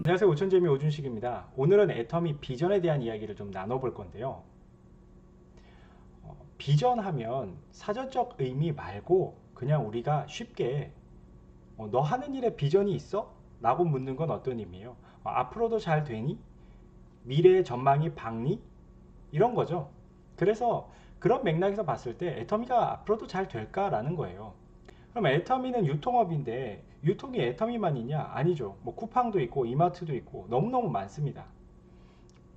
안녕하세요. 오천재미 오준식입니다. 오늘은 애터미 비전에 대한 이야기를 좀 나눠볼 건데요. 비전하면 사전적 의미 말고 그냥 우리가 쉽게 너 하는 일에 비전이 있어? 라고 묻는 건 어떤 의미예요? 앞으로도 잘 되니? 미래의 전망이 밝니? 이런 거죠. 그래서 그런 맥락에서 봤을 때 애터미가 앞으로도 잘 될까라는 거예요. 그럼 애터미는 유통업인데 유통이 애터미만이냐? 아니죠. 뭐 쿠팡도 있고 이마트도 있고 너무너무 많습니다.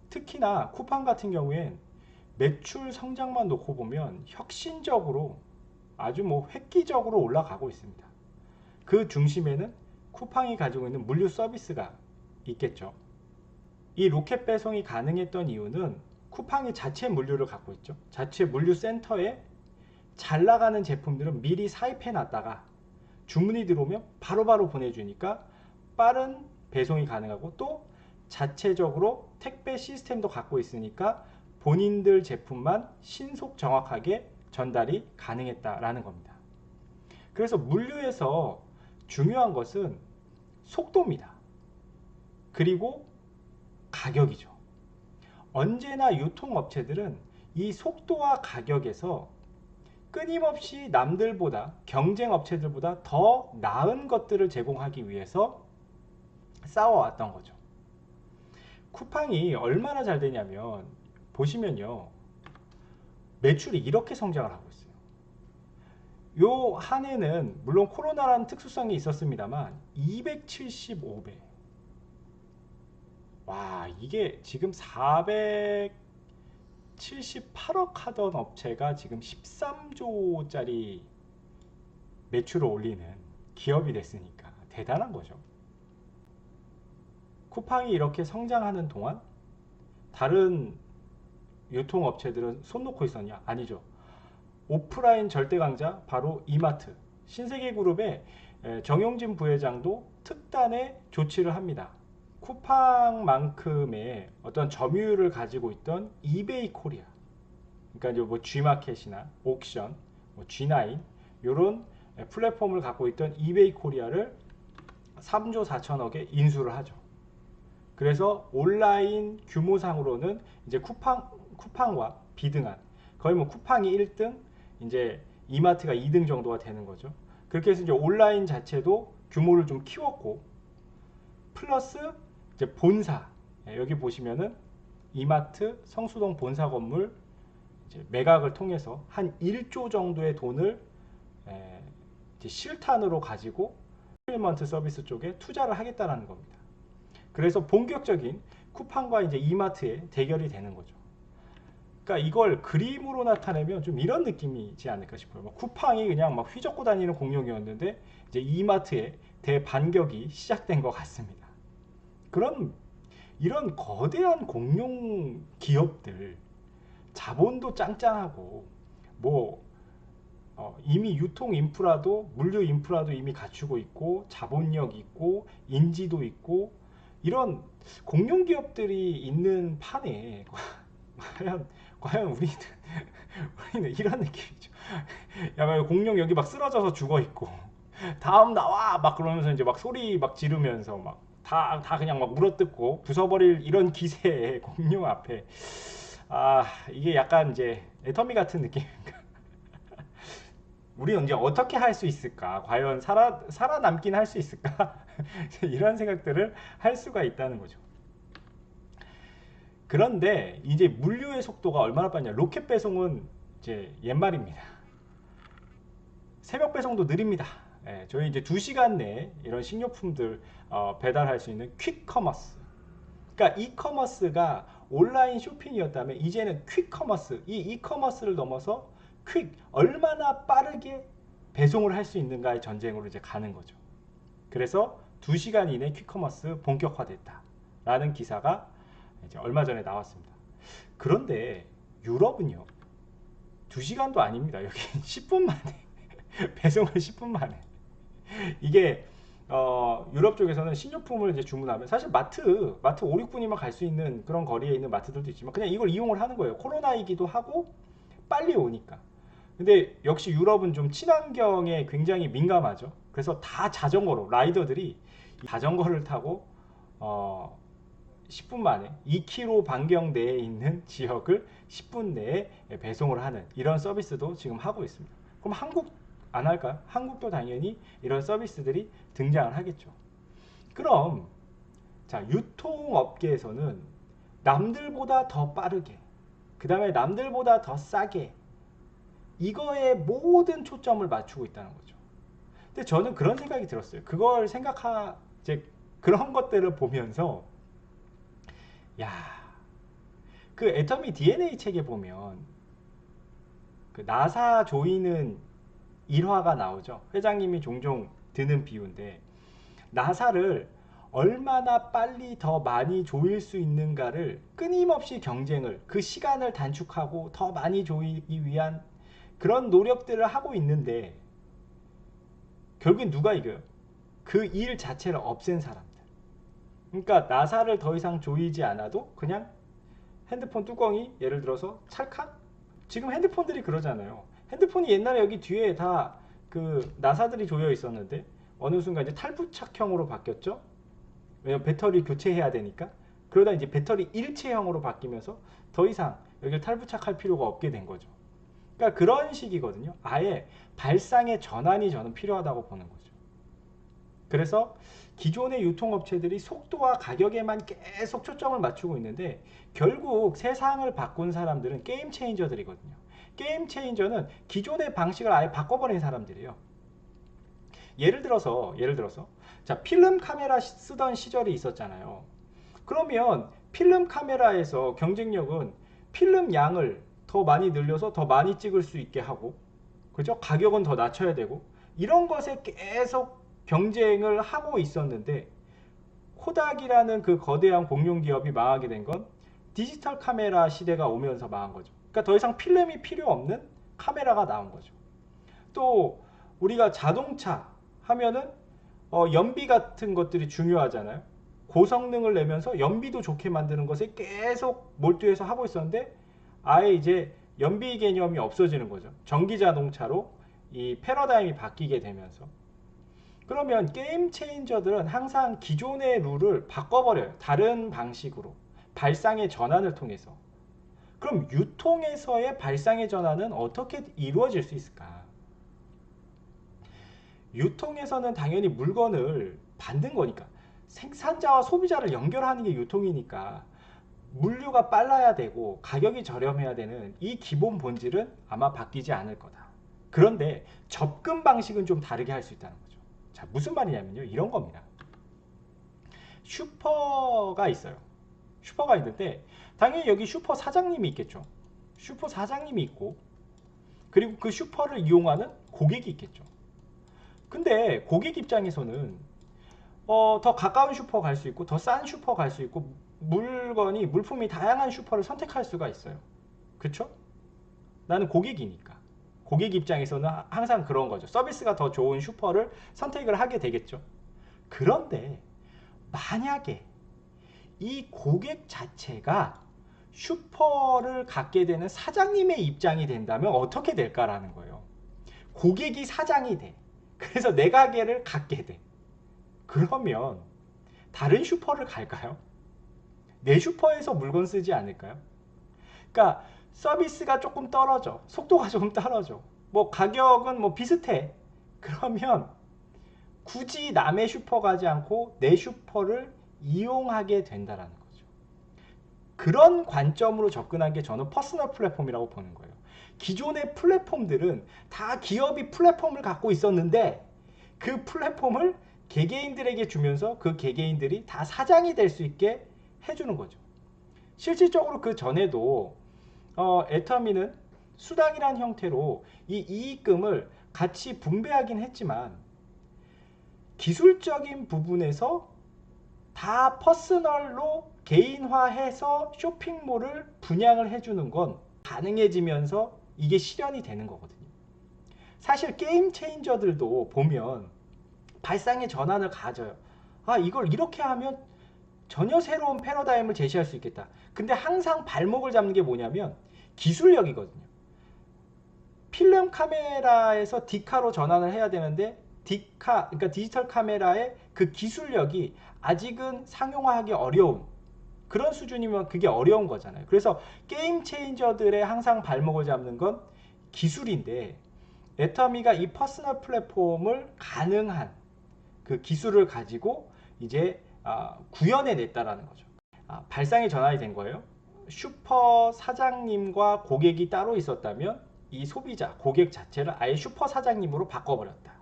특히나 쿠팡 같은 경우엔 매출 성장만 놓고 보면 혁신적으로 아주 뭐 획기적으로 올라가고 있습니다. 그 중심에는 쿠팡이 가지고 있는 물류 서비스가 있겠죠. 이 로켓 배송이 가능했던 이유는 쿠팡이 자체 물류를 갖고 있죠. 자체 물류 센터에 잘 나가는 제품들은 미리 사입해 놨다가 주문이 들어오면 바로바로 보내주니까 빠른 배송이 가능하고, 또 자체적으로 택배 시스템도 갖고 있으니까 본인들 제품만 신속 정확하게 전달이 가능했다라는 겁니다. 그래서 물류에서 중요한 것은 속도입니다. 그리고 가격이죠. 언제나 유통업체들은 이 속도와 가격에서 끊임없이 남들보다, 경쟁 업체들보다 더 나은 것들을 제공하기 위해서 싸워왔던 거죠. 쿠팡이 얼마나 잘 되냐면 보시면요, 매출이 이렇게 성장을 하고 있어요. 요 한 해는 물론 코로나라는 특수성이 있었습니다만 275배. 와, 이게 지금 478억 하던 업체가 지금 13조짜리 매출을 올리는 기업이 됐으니까 대단한 거죠. 쿠팡이 이렇게 성장하는 동안 다른 유통업체들은 손 놓고 있었냐? 아니죠. 오프라인 절대 강자 바로 이마트, 신세계그룹의 정용진 부회장도 특단의 조치를 합니다. 쿠팡만큼의 어떤 점유율을 가지고 있던 이베이 코리아, 그러니까 이제 뭐 G마켓이나 옥션, 뭐 G9 이런 플랫폼을 갖고 있던 이베이 코리아를 3조 4천억에 인수를 하죠. 그래서 온라인 규모상으로는 이제 쿠팡과 비등한, 거의 뭐 쿠팡이 1등, 이제 이마트가 2등 정도가 되는 거죠. 그렇게 해서 이제 온라인 자체도 규모를 좀 키웠고, 플러스 이제 본사, 여기 보시면은 이마트 성수동 본사 건물 이제 매각을 통해서 한 1조 정도의 돈을 이제 실탄으로 가지고 풀먼트 서비스 쪽에 투자를 하겠다라는 겁니다. 그래서 본격적인 쿠팡과 이제 이마트의 대결이 되는 거죠. 그러니까 이걸 그림으로 나타내면 좀 이런 느낌이지 않을까 싶어요. 쿠팡이 그냥 막 휘젓고 다니는 공룡이었는데 이제 이마트의 대반격이 시작된 것 같습니다. 그런 이런 거대한 공룡 기업들, 자본도 짱짱하고 뭐 이미 유통 인프라도, 물류 인프라도 이미 갖추고 있고, 자본력 있고, 인지도 있고, 이런 공룡 기업들이 있는 판에 과연 우리는 이런 느낌이죠. 야, 공룡 여기 막 쓰러져서 죽어 있고, 다음 나와 막 그러면서 이제 막 소리 막 지르면서 막 다 그냥 막 물어뜯고 부숴버릴 이런 기세의 공룡 앞에, 이게 약간 이제 애터미 같은 느낌인가. 우리는 이제 어떻게 할 수 있을까? 과연 살아남긴 할 수 있을까? 이런 생각들을 할 수가 있다는 거죠. 그런데 이제 물류의 속도가 얼마나 빠르냐? 로켓 배송은 이제 옛말입니다. 새벽 배송도 느립니다. 저희 이제 2시간 내에 이런 식료품들 배달할 수 있는 퀵커머스. 그러니까 이커머스가 온라인 쇼핑이었다면 이제는 퀵커머스, 이 이커머스를 넘어서 얼마나 빠르게 배송을 할 수 있는가의 전쟁으로 이제 가는 거죠. 그래서 2시간 이내 퀵커머스 본격화됐다 라는 기사가 이제 얼마 전에 나왔습니다. 그런데 유럽은요, 2시간도 아닙니다. 여기 10분 만에 배송을 10분 만에. 이게 유럽 쪽에서는 식료품을 이제 주문하면 사실 마트 5, 6분이면 갈 수 있는 그런 거리에 있는 마트들도 있지만 그냥 이걸 이용을 하는 거예요. 코로나이기도 하고 빨리 오니까. 근데 역시 유럽은 좀 친환경에 굉장히 민감하죠. 그래서 다 자전거로, 라이더들이 자전거를 타고 어, 10분 만에 2km 반경 내에 있는 지역을 10분 내에 배송을 하는 이런 서비스도 지금 하고 있습니다. 그럼 한국 안 할까요? 한국도 당연히 이런 서비스들이 등장을 하겠죠. 그럼 자, 유통업계에서는 남들보다 더 빠르게, 그 다음에 남들보다 더 싸게 이거에 모든 초점을 맞추고 있다는 거죠. 근데 저는 그런 생각이 들었어요. 그걸 이제 그런 것들을 보면서 야, 그 애터미 DNA 책에 보면 그 나사 조이는 일화가 나오죠. 회장님이 종종 드는 비유인데 나사를 얼마나 빨리 더 많이 조일 수 있는가를 끊임없이 경쟁을 그 시간을 단축하고 더 많이 조이기 위한 그런 노력들을 하고 있는데 결국엔 누가 이겨요? 그 일 자체를 없앤 사람들. 그러니까 나사를 더 이상 조이지 않아도 그냥 핸드폰 뚜껑이 예를 들어서 찰칵? 지금 핸드폰들이 그러잖아요. 핸드폰이 옛날에 여기 뒤에 다 그 나사들이 조여 있었는데 어느 순간 이제 탈부착형으로 바뀌었죠. 왜냐면 배터리 교체해야 되니까. 그러다 이제 배터리 일체형으로 바뀌면서 더 이상 여기를 탈부착할 필요가 없게 된 거죠. 그러니까 그런 식이거든요. 아예 발상의 전환이 저는 필요하다고 보는 거죠. 그래서 기존의 유통업체들이 속도와 가격에만 계속 초점을 맞추고 있는데 결국 세상을 바꾼 사람들은 게임 체인저들이거든요. 게임 체인저는 기존의 방식을 아예 바꿔버린 사람들이에요. 예를 들어서 자, 필름 카메라 쓰던 시절이 있었잖아요. 그러면 필름 카메라에서 경쟁력은 필름 양을 더 많이 늘려서 더 많이 찍을 수 있게 하고, 그죠? 가격은 더 낮춰야 되고, 이런 것에 계속 경쟁을 하고 있었는데, 코닥이라는 그 거대한 공룡 기업이 망하게 된 건 디지털 카메라 시대가 오면서 망한 거죠. 그러니까 더 이상 필름이 필요 없는 카메라가 나온 거죠. 또 우리가 자동차 하면은 연비 같은 것들이 중요하잖아요. 고성능을 내면서 연비도 좋게 만드는 것에 계속 몰두해서 하고 있었는데 아예 이제 연비 개념이 없어지는 거죠. 전기 자동차로 이 패러다임이 바뀌게 되면서. 그러면 게임 체인저들은 항상 기존의 룰을 바꿔버려요. 다른 방식으로. 발상의 전환을 통해서. 그럼 유통에서의 발상의 전환은 어떻게 이루어질 수 있을까? 유통에서는 당연히 물건을 받는 거니까 생산자와 소비자를 연결하는 게 유통이니까 물류가 빨라야 되고 가격이 저렴해야 되는 이 기본 본질은 아마 바뀌지 않을 거다. 그런데 접근 방식은 좀 다르게 할 수 있다는 거죠. 자, 무슨 말이냐면요. 이런 겁니다. 슈퍼가 있어요. 슈퍼가 있는데 당연히 여기 슈퍼 사장님이 있겠죠. 슈퍼 사장님이 있고 그리고 그 슈퍼를 이용하는 고객이 있겠죠. 근데 고객 입장에서는 더 가까운 슈퍼 갈 수 있고 더 싼 슈퍼 갈 수 있고 물품이 다양한 슈퍼를 선택할 수가 있어요. 그쵸? 나는 고객이니까. 고객 입장에서는 항상 그런 거죠. 서비스가 더 좋은 슈퍼를 선택을 하게 되겠죠. 그런데 만약에 이 고객 자체가 슈퍼를 갖게 되는 사장님의 입장이 된다면 어떻게 될까라는 거예요. 고객이 사장이 돼. 그래서 내 가게를 갖게 돼. 그러면 다른 슈퍼를 갈까요? 내 슈퍼에서 물건 쓰지 않을까요? 그러니까 서비스가 조금 떨어져. 속도가 조금 떨어져. 뭐 가격은 뭐 비슷해. 그러면 굳이 남의 슈퍼 가지 않고 내 슈퍼를 이용하게 된다라는 거죠. 그런 관점으로 접근한 게 저는 퍼스널 플랫폼이라고 보는 거예요. 기존의 플랫폼들은 다 기업이 플랫폼을 갖고 있었는데 그 플랫폼을 개개인들에게 주면서 그 개개인들이 다 사장이 될 수 있게 해주는 거죠. 실질적으로 그 전에도 애터미는 수당이란 형태로 이 이익금을 같이 분배하긴 했지만 기술적인 부분에서 다 퍼스널로 개인화해서 쇼핑몰을 분양을 해주는 건 가능해지면서 이게 실현이 되는 거거든요. 사실 게임 체인저들도 보면 발상의 전환을 가져요. 아, 이걸 이렇게 하면 전혀 새로운 패러다임을 제시할 수 있겠다. 근데 항상 발목을 잡는 게 뭐냐면 기술력이거든요. 필름 카메라에서 디카로 전환을 해야 되는데 그러니까 디지털 카메라의 그 기술력이 아직은 상용화하기 어려운 그런 수준이면 그게 어려운 거잖아요. 그래서 게임 체인저들의 항상 발목을 잡는 건 기술인데 애터미가 이 퍼스널 플랫폼을 가능한 그 기술을 가지고 이제 구현해냈다라는 거죠. 발상이 전환이 된 거예요. 슈퍼 사장님과 고객이 따로 있었다면 이 소비자, 고객 자체를 아예 슈퍼 사장님으로 바꿔버렸다.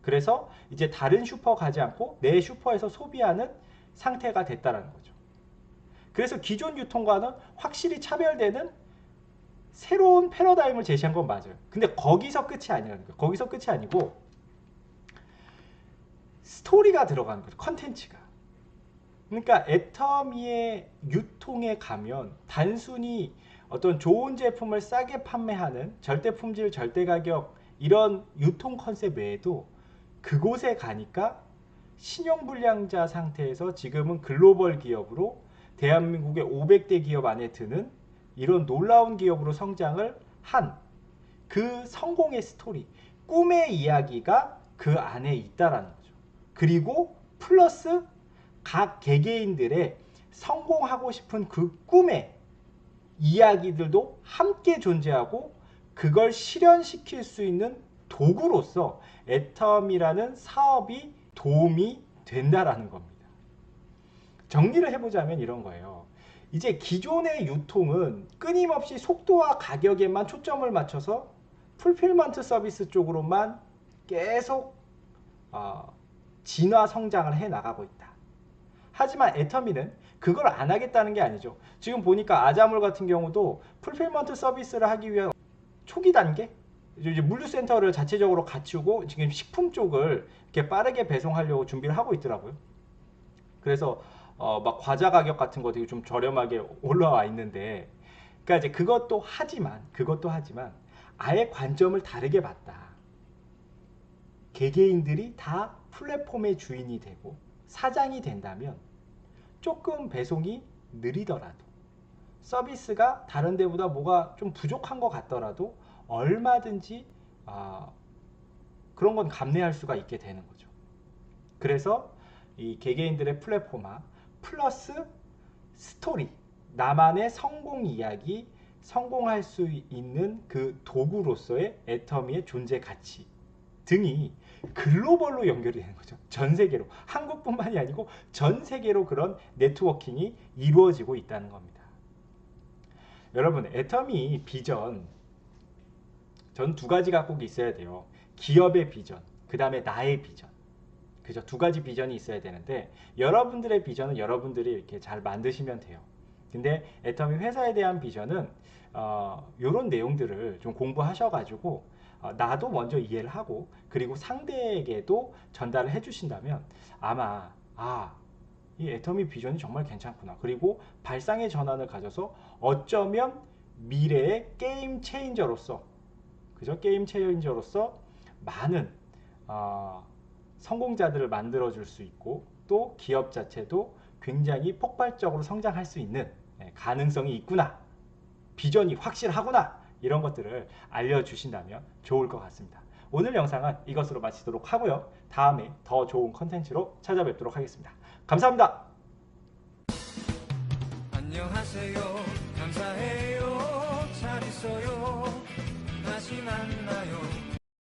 그래서 이제 다른 슈퍼 가지 않고 내 슈퍼에서 소비하는 상태가 됐다는 거죠. 그래서 기존 유통과는 확실히 차별되는 새로운 패러다임을 제시한 건 맞아요. 근데 거기서 끝이 아니라는 거예요. 거기서 끝이 아니고 스토리가 들어가는 거죠. 컨텐츠가. 그러니까 애터미의 유통에 가면 단순히 어떤 좋은 제품을 싸게 판매하는 절대 품질, 절대 가격 이런 유통 컨셉 외에도 그곳에 가니까 신용불량자 상태에서 지금은 글로벌 기업으로 대한민국의 500대 기업 안에 드는 이런 놀라운 기업으로 성장을 한 그 성공의 스토리, 꿈의 이야기가 그 안에 있다라는 거죠. 그리고 플러스 각 개개인들의 성공하고 싶은 그 꿈의 이야기들도 함께 존재하고 그걸 실현시킬 수 있는 도구로서 애텀이라는 사업이 도움이 된다라는 겁니다. 정리를 해보자면 이런 거예요. 이제 기존의 유통은 끊임없이 속도와 가격에만 초점을 맞춰서 풀필먼트 서비스 쪽으로만 계속 진화 성장을 해 나가고 있다. 하지만 애터미는 그걸 안 하겠다는 게 아니죠. 지금 보니까 아자몰 같은 경우도 풀필먼트 서비스를 하기 위한 초기 단계? 이제 물류센터를 자체적으로 갖추고 지금 식품 쪽을 이렇게 빠르게 배송하려고 준비를 하고 있더라고요. 그래서 막 과자 가격 같은 거 되게 좀 저렴하게 올라와 있는데, 그러니까 이제 그것도 하지만 아예 관점을 다르게 봤다. 개개인들이 다 플랫폼의 주인이 되고 사장이 된다면 조금 배송이 느리더라도 서비스가 다른 데보다 뭐가 좀 부족한 것 같더라도 얼마든지 그런 건 감내할 수가 있게 되는 거죠. 그래서 이 개개인들의 플랫폼화 플러스 스토리, 나만의 성공 이야기, 성공할 수 있는 그 도구로서의 애터미의 존재 가치 등이 글로벌로 연결이 되는 거죠. 전 세계로. 한국뿐만이 아니고 전 세계로 그런 네트워킹이 이루어지고 있다는 겁니다. 여러분, 애터미 비전 전 두 가지가 꼭 있어야 돼요. 기업의 비전, 그 다음에 나의 비전. 그죠? 두 가지 비전이 있어야 되는데 여러분들의 비전은 여러분들이 이렇게 잘 만드시면 돼요. 근데 애터미 회사에 대한 비전은 이런 내용들을 좀 공부하셔가지고 나도 먼저 이해를 하고 그리고 상대에게도 전달을 해주신다면 아마 이 애터미 비전이 정말 괜찮구나. 그리고 발상의 전환을 가져서 어쩌면 미래의 게임 체인저로서 그죠? 게임 체인저로서 많은 성공자들을 만들어줄 수 있고 또 기업 자체도 굉장히 폭발적으로 성장할 수 있는 가능성이 있구나. 비전이 확실하구나. 이런 것들을 알려주신다면 좋을 것 같습니다. 오늘 영상은 이것으로 마치도록 하고요. 다음에 더 좋은 컨텐츠로 찾아뵙도록 하겠습니다. 감사합니다. 안녕하세요. 감사해요. 잘 있어요. 다시 만나요.